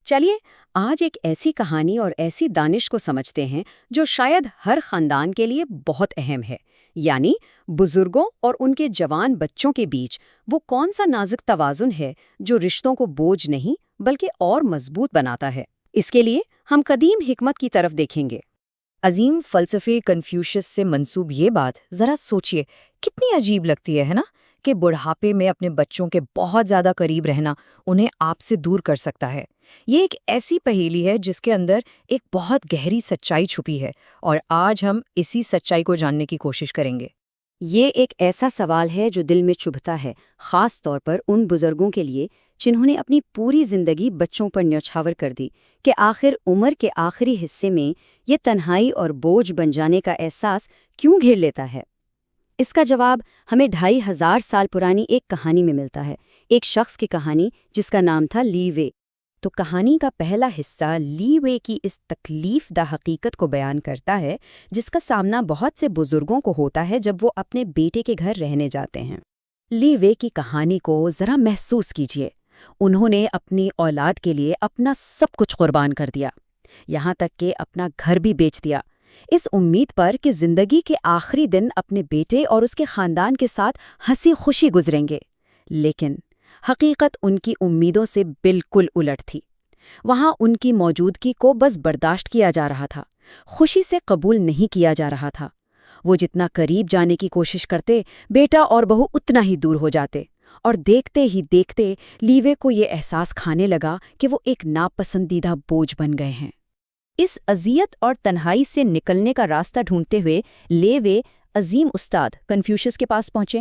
چلیے آج ایک ایسی کہانی اور ایسی دانش کو سمجھتے ہیں جو شاید ہر خاندان کے لیے بہت اہم ہے، یعنی بزرگوں اور ان کے جوان بچوں کے بیچ وہ کون سا نازک توازن ہے جو رشتوں کو بوجھ نہیں بلکہ اور مضبوط بناتا ہے۔ اس کے لیے ہم قدیم حکمت کی طرف دیکھیں گے۔ عظیم فلسفے کنفیوشس سے منسوب یہ بات ذرا سوچئے، کتنی عجیب لگتی ہے نا، کہ بڑھاپے میں اپنے بچوں کے بہت زیادہ قریب رہنا انہیں آپ سے دور کر سکتا ہے۔ یہ ایک ایسی پہیلی ہے جس کے اندر ایک بہت گہری سچائی چھپی ہے، اور آج ہم اسی سچائی کو جاننے کی کوشش کریں گے۔ یہ ایک ایسا سوال ہے جو دل میں چبھتا ہے، خاص طور پر ان بزرگوں کے لیے جنہوں نے اپنی پوری زندگی بچوں پر نیوچھاور کر دی، کہ آخر عمر کے آخری حصے میں یہ تنہائی اور بوجھ بن جانے کا احساس کیوں گھیر لیتا ہے۔ اس کا جواب ہمیں 2500 سال پرانی ایک کہانی میں ملتا ہے، ایک شخص کی کہانی جس کا نام تھا لی وے۔ تو کہانی کا پہلا حصہ لی وے کی اس تکلیف دہ حقیقت کو بیان کرتا ہے جس کا سامنا بہت سے بزرگوں کو ہوتا ہے جب وہ اپنے بیٹے کے گھر رہنے جاتے ہیں۔ لی وے کی کہانی کو ذرا محسوس کیجئے۔ انہوں نے اپنی اولاد کے لیے اپنا سب کچھ قربان کر دیا، یہاں تک کہ اپنا گھر بھی بیچ دیا، اس امید پر کہ زندگی کے آخری دن اپنے بیٹے اور اس کے خاندان کے ساتھ ہنسی خوشی گزریں گے۔ لیکن حقیقت ان کی امیدوں سے بالکل الٹ تھی۔ وہاں ان کی موجودگی کو بس برداشت کیا جا رہا تھا، خوشی سے قبول نہیں کیا جا رہا تھا۔ وہ جتنا قریب جانے کی کوشش کرتے، بیٹا اور بہو اتنا ہی دور ہو جاتے، اور دیکھتے ہی دیکھتے لیوے کو یہ احساس کھانے لگا کہ وہ ایک ناپسندیدہ بوجھ بن گئے ہیں۔ اس اذیت اور تنہائی سے نکلنے کا راستہ ڈھونڈتے ہوئے لیوے عظیم استاد کنفیوشس کے پاس پہنچے،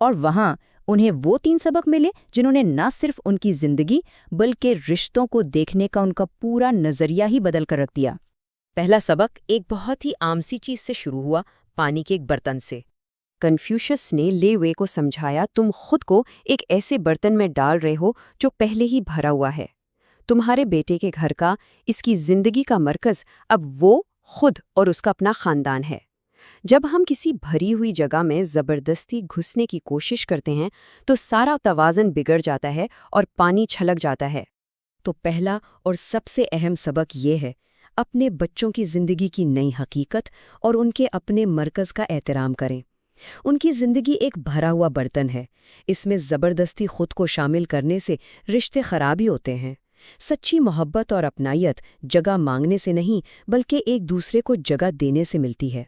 اور وہاں انہیں وہ 3 سبق ملے جنہوں نے نہ صرف ان کی زندگی بلکہ رشتوں کو دیکھنے کا ان کا پورا نظریہ ہی بدل کر رکھ دیا۔ پہلا سبق ایک بہت ہی عام سی چیز سے شروع ہوا، پانی کے ایک برتن سے۔ کنفیوشس نے لیوے کو سمجھایا، تم خود کو ایک ایسے برتن میں ڈال رہے ہو جو پہلے ہی بھرا ہوا ہے۔ تمہارے بیٹے کے گھر کا، اس کی زندگی کا مرکز اب وہ خود اور اس کا اپنا خاندان ہے۔ جب ہم کسی بھری ہوئی جگہ میں زبردستی گھسنے کی کوشش کرتے ہیں تو سارا توازن بگڑ جاتا ہے اور پانی چھلک جاتا ہے۔ تو پہلا اور سب سے اہم سبق یہ ہے، اپنے بچوں کی زندگی کی نئی حقیقت اور ان کے اپنے مرکز کا احترام کریں۔ ان کی زندگی ایک بھرا ہوا برتن ہے، اس میں زبردستی خود کو شامل کرنے سے رشتے خراب ہی ہوتے ہیں۔ سچی محبت اور اپنائیت جگہ مانگنے سے نہیں بلکہ ایک دوسرے کو جگہ دینے سے ملتی ہے۔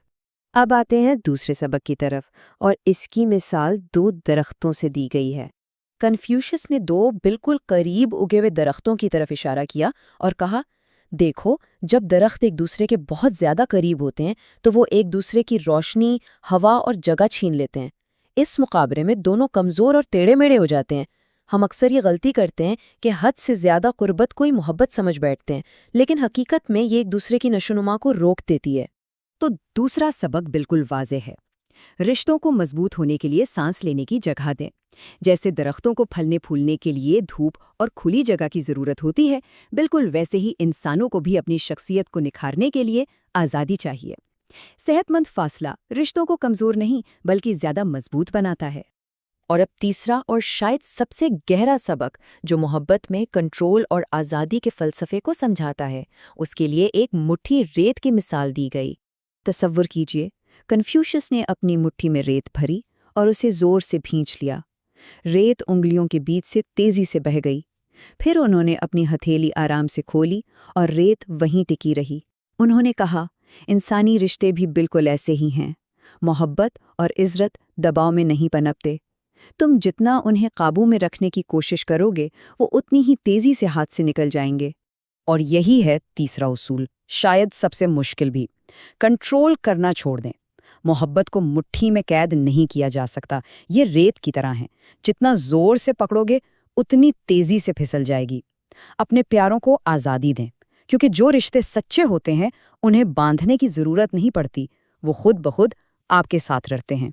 اب آتے ہیں دوسرے سبق کی طرف، اور اس کی مثال 2 درختوں سے دی گئی ہے۔ کنفیوشس نے 2 بالکل قریب اگے ہوئے درختوں کی طرف اشارہ کیا اور کہا، دیکھو، جب درخت ایک دوسرے کے بہت زیادہ قریب ہوتے ہیں تو وہ ایک دوسرے کی روشنی، ہوا اور جگہ چھین لیتے ہیں۔ اس مقابلے میں دونوں کمزور اور ٹیڑھے میڑھے ہو جاتے ہیں۔ ہم اکثر یہ غلطی کرتے ہیں کہ حد سے زیادہ قربت کوئی محبت سمجھ بیٹھتے ہیں، لیکن حقیقت میں یہ ایک دوسرے کی نشوونما کو روک دیتی ہے۔ تو دوسرا سبق بالکل واضح ہے، رشتوں کو مضبوط ہونے کے لیے سانس لینے کی جگہ دیں۔ جیسے درختوں کو پھلنے پھولنے کے لیے دھوپ اور کھلی جگہ کی ضرورت ہوتی ہے، بالکل ویسے ہی انسانوں کو بھی اپنی شخصیت کو نکھارنے کے لیے آزادی چاہیے۔ صحت مند فاصلہ رشتوں کو کمزور نہیں بلکہ زیادہ مضبوط بناتا ہے۔ اور اب تیسرا اور شاید سب سے گہرا سبق جو محبت میں کنٹرول اور آزادی کے فلسفے کو سمجھاتا ہے، اس کے لیے ایک مٹھی ریت کی مثال دی گئی۔ تصور کیجئے، کنفیوشس نے اپنی مٹھی میں ریت بھری اور اسے زور سے بھینچ لیا۔ ریت انگلیوں کے بیچ سے تیزی سے بہہ گئی۔ پھر انہوں نے اپنی ہتھیلی آرام سے کھولی اور ریت وہیں ٹکی رہی۔ انہوں نے کہا، انسانی رشتے بھی بالکل ایسے ہی ہیں۔ محبت اور عزت دباؤ میں نہیں پنپتے۔ تم جتنا انہیں قابو میں رکھنے کی کوشش کرو گے، وہ اتنی ہی تیزی سے ہاتھ سے نکل جائیں گے۔ اور یہی ہے تیسرا اصول، شاید سب سے مشکل بھی، کنٹرول کرنا چھوڑ دیں۔ محبت کو مٹھی میں قید نہیں کیا جا سکتا، یہ ریت کی طرح ہے، جتنا زور سے پکڑو گے اتنی تیزی سے پھسل جائے گی۔ اپنے پیاروں کو آزادی دیں، کیونکہ جو رشتے سچے ہوتے ہیں انہیں باندھنے کی ضرورت نہیں پڑتی، وہ خود بخود آپ کے ساتھ رہتے ہیں۔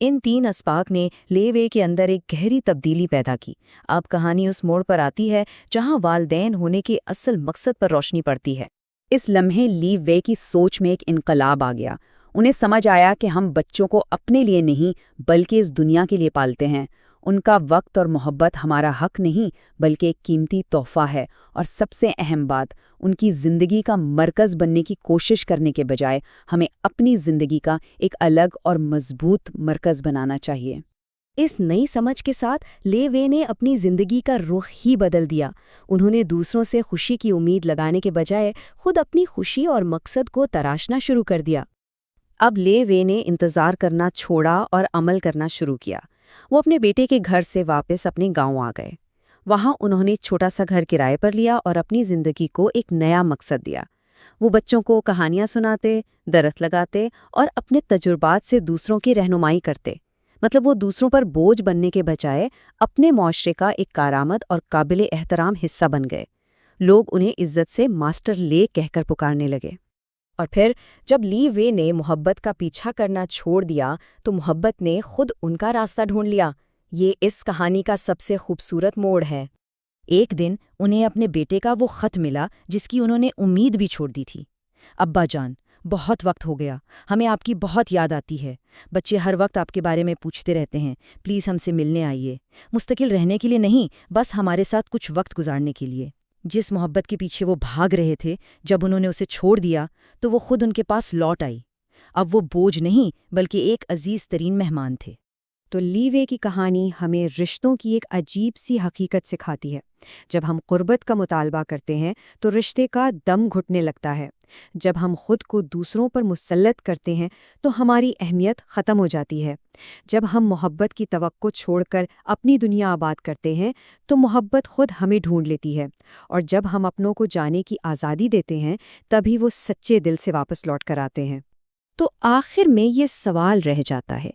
ان 3 اسباق نے لیوے کے اندر ایک گہری تبدیلی پیدا کی۔ اب کہانی اس موڑ پر آتی ہے جہاں والدین ہونے کے اصل مقصد پر روشنی پڑتی ہے۔ اس لمحے لی وے کی سوچ میں ایک انقلاب آ گیا۔ انہیں سمجھ آیا کہ ہم بچوں کو اپنے لیے نہیں بلکہ اس دنیا کے لیے پالتے ہیں۔ ان کا وقت اور محبت ہمارا حق نہیں بلکہ ایک قیمتی تحفہ ہے، اور سب سے اہم بات، ان کی زندگی کا مرکز بننے کی کوشش کرنے کے بجائے ہمیں اپنی زندگی کا ایک الگ اور مضبوط مرکز بنانا چاہیے۔ اس نئی سمجھ کے ساتھ لے وے نے اپنی زندگی کا رخ ہی بدل دیا۔ انہوں نے دوسروں سے خوشی کی امید لگانے کے بجائے خود اپنی خوشی اور مقصد کو تراشنا شروع کر دیا۔ اب لے وے نے انتظار کرنا چھوڑا اور عمل کرنا شروع کیا۔ وہ اپنے بیٹے کے گھر سے واپس اپنے گاؤں آ گئے۔ وہاں انہوں نے چھوٹا سا گھر کرائے پر لیا اور اپنی زندگی کو ایک نیا مقصد دیا۔ وہ بچوں کو کہانیاں سناتے، درخت لگاتے اور اپنے تجربات سے دوسروں کی رہنمائی کرتے۔ مطلب وہ دوسروں پر بوجھ بننے کے بجائے اپنے معاشرے کا ایک کارآمد اور قابل احترام حصہ بن گئے۔ لوگ انہیں عزت سے ماسٹر لے کہہ کر پکارنے لگے۔ اور پھر جب لی وے نے محبت کا پیچھا کرنا چھوڑ دیا تو محبت نے خود ان کا راستہ ڈھونڈ لیا۔ یہ اس کہانی کا سب سے خوبصورت موڑ ہے۔ ایک دن انہیں اپنے بیٹے کا وہ خط ملا جس کی انہوں نے امید بھی چھوڑ دی تھی۔ ابا جان، بہت وقت ہو گیا، ہمیں آپ کی بہت یاد آتی ہے۔ بچے ہر وقت آپ کے بارے میں پوچھتے رہتے ہیں، پلیز ہم سے ملنے آئیے، مستقل رہنے کے لیے نہیں، بس ہمارے ساتھ کچھ وقت گزارنے کے لیے۔ جس محبت کے پیچھے وہ بھاگ رہے تھے، جب انہوں نے اسے چھوڑ دیا تو وہ خود ان کے پاس لوٹ آئی۔ اب وہ بوجھ نہیں بلکہ ایک عزیز ترین مہمان تھے۔ تو لی وے کی کہانی ہمیں رشتوں کی ایک عجیب سی حقیقت سکھاتی ہے۔ جب ہم قربت کا مطالبہ کرتے ہیں تو رشتے کا دم گھٹنے لگتا ہے۔ جب ہم خود کو دوسروں پر مسلط کرتے ہیں تو ہماری اہمیت ختم ہو جاتی ہے۔ جب ہم محبت کی توقع چھوڑ کر اپنی دنیا آباد کرتے ہیں تو محبت خود ہمیں ڈھونڈ لیتی ہے، اور جب ہم اپنوں کو جانے کی آزادی دیتے ہیں تبھی وہ سچے دل سے واپس لوٹ کر آتے ہیں۔ تو آخر میں یہ سوال رہ جاتا ہے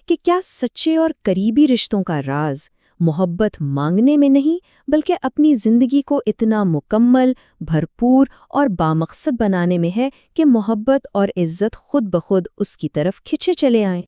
کہ کیا سچے اور قریبی رشتوں کا راز محبت مانگنے میں نہیں بلکہ اپنی زندگی کو اتنا مکمل، بھرپور اور بامقصد بنانے میں ہے کہ محبت اور عزت خود بخود اس کی طرف کھنچے چلے آئیں۔